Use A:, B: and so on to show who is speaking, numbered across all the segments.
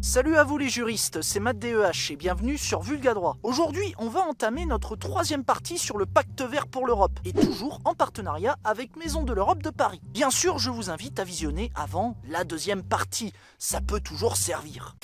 A: Salut à vous les juristes, c'est Matt DEH et bienvenue sur Vulgadroit. Aujourd'hui, on va entamer notre troisième partie sur le Pacte vert pour l'Europe, et toujours en partenariat avec Maison de l'Europe de Paris. Bien sûr, je vous invite à visionner avant la deuxième partie, ça peut toujours servir.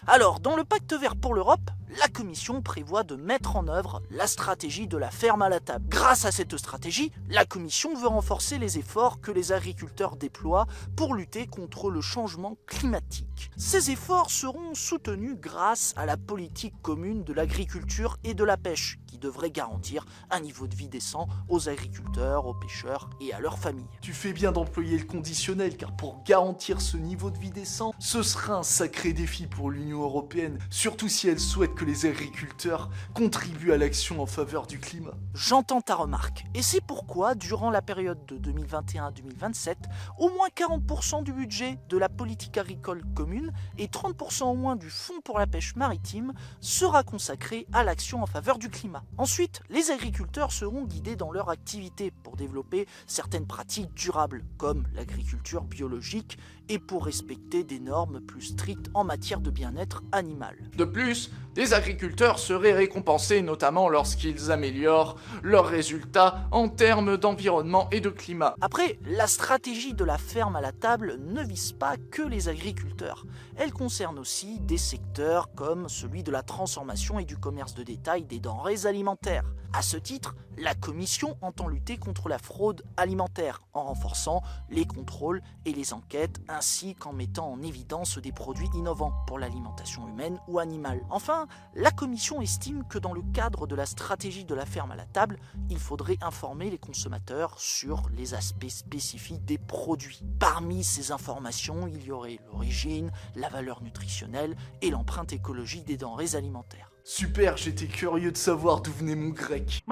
A: Alors, dans le Pacte vert pour l'Europe, la Commission prévoit de mettre en œuvre la stratégie de la ferme à la table. Grâce à cette stratégie, la Commission veut renforcer les efforts que les agriculteurs déploient pour lutter contre le changement climatique. Ces efforts seront soutenus grâce à la politique commune de l'agriculture et de la pêche, qui devrait garantir un niveau de vie décent aux agriculteurs, aux pêcheurs et à leurs familles.
B: Tu fais bien d'employer le conditionnel, car pour garantir ce niveau de vie décent, ce sera un sacré défi pour l'Union européenne, surtout si elle souhaite que les agriculteurs contribuent à l'action en faveur du climat.
A: J'entends ta remarque, et c'est pourquoi, durant la période de 2021 à 2027, au moins 40% du budget de la politique agricole commune et 30% au moins du fonds pour la pêche maritime sera consacré à l'action en faveur du climat. Ensuite, les agriculteurs seront guidés dans leur activité pour développer certaines pratiques durables, comme l'agriculture biologique, et pour respecter des normes plus strictes en matière de bien-être animal.
C: De plus, les agriculteurs seraient récompensés notamment lorsqu'ils améliorent leurs résultats en termes d'environnement et de climat.
A: Après, la stratégie de la ferme à la table ne vise pas que les agriculteurs. Elle concerne aussi des secteurs comme celui de la transformation et du commerce de détail des denrées alimentaires. À ce titre, la Commission entend lutter contre la fraude alimentaire en renforçant les contrôles et les enquêtes ainsi qu'en mettant en évidence des produits innovants pour l'alimentation humaine ou animale. Enfin, la Commission estime que dans le cadre de la stratégie de la ferme à la table, il faudrait informer les consommateurs sur les aspects spécifiques des produits. Parmi ces informations, il y aurait l'origine, la valeur nutritionnelle et l'empreinte écologique des denrées alimentaires.
B: Super, j'étais curieux de savoir d'où venait mon grec.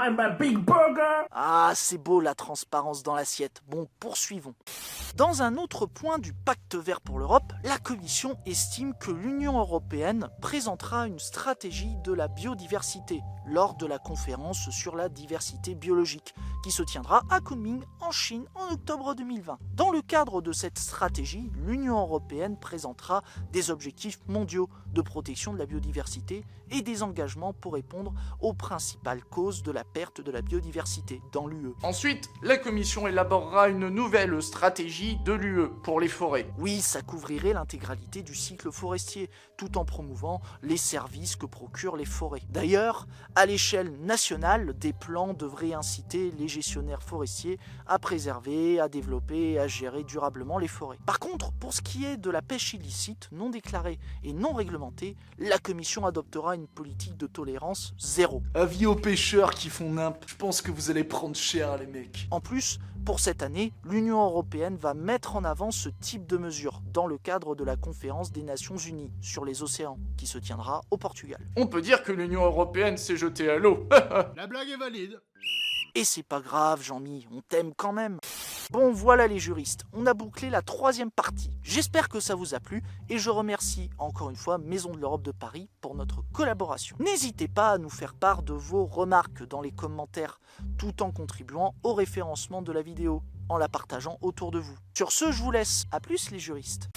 A: Ah, c'est beau la transparence dans l'assiette. Bon, poursuivons. Dans un autre point du Pacte vert pour l'Europe, la Commission estime que l'Union européenne présentera une stratégie de la biodiversité lors de la conférence sur la diversité biologique qui se tiendra à Kunming en Chine en octobre 2020. Dans le cadre de cette stratégie, l'Union européenne présentera des objectifs mondiaux de protection de la biodiversité et des engagements pour répondre aux principales causes de la perte de la biodiversité dans l'UE.
C: Ensuite, la Commission élaborera une nouvelle stratégie de l'UE pour les forêts.
A: Oui, ça couvrirait l'intégralité du cycle forestier, tout en promouvant les services que procurent les forêts. D'ailleurs, à l'échelle nationale, des plans devraient inciter les gestionnaires forestiers à préserver, à développer et à gérer durablement les forêts. Par contre, pour ce qui est de la pêche illicite, non déclarée et non réglementée, la Commission adoptera une politique de tolérance zéro.
B: Avis aux pêcheurs qui font nimp, je pense que vous allez prendre cher les mecs.
A: En plus, pour cette année, l'Union européenne va mettre en avant ce type de mesures dans le cadre de la conférence des Nations Unies sur les océans qui se tiendra au Portugal.
C: On peut dire que l'Union européenne s'est jetée à l'eau.
D: La blague est valide.
A: Et c'est pas grave, Jean-Mi, on t'aime quand même. Bon, voilà les juristes, on a bouclé la troisième partie. J'espère que ça vous a plu et je remercie encore une fois Maison de l'Europe de Paris pour notre collaboration. N'hésitez pas à nous faire part de vos remarques dans les commentaires, tout en contribuant au référencement de la vidéo, en la partageant autour de vous. Sur ce, je vous laisse. À plus les juristes.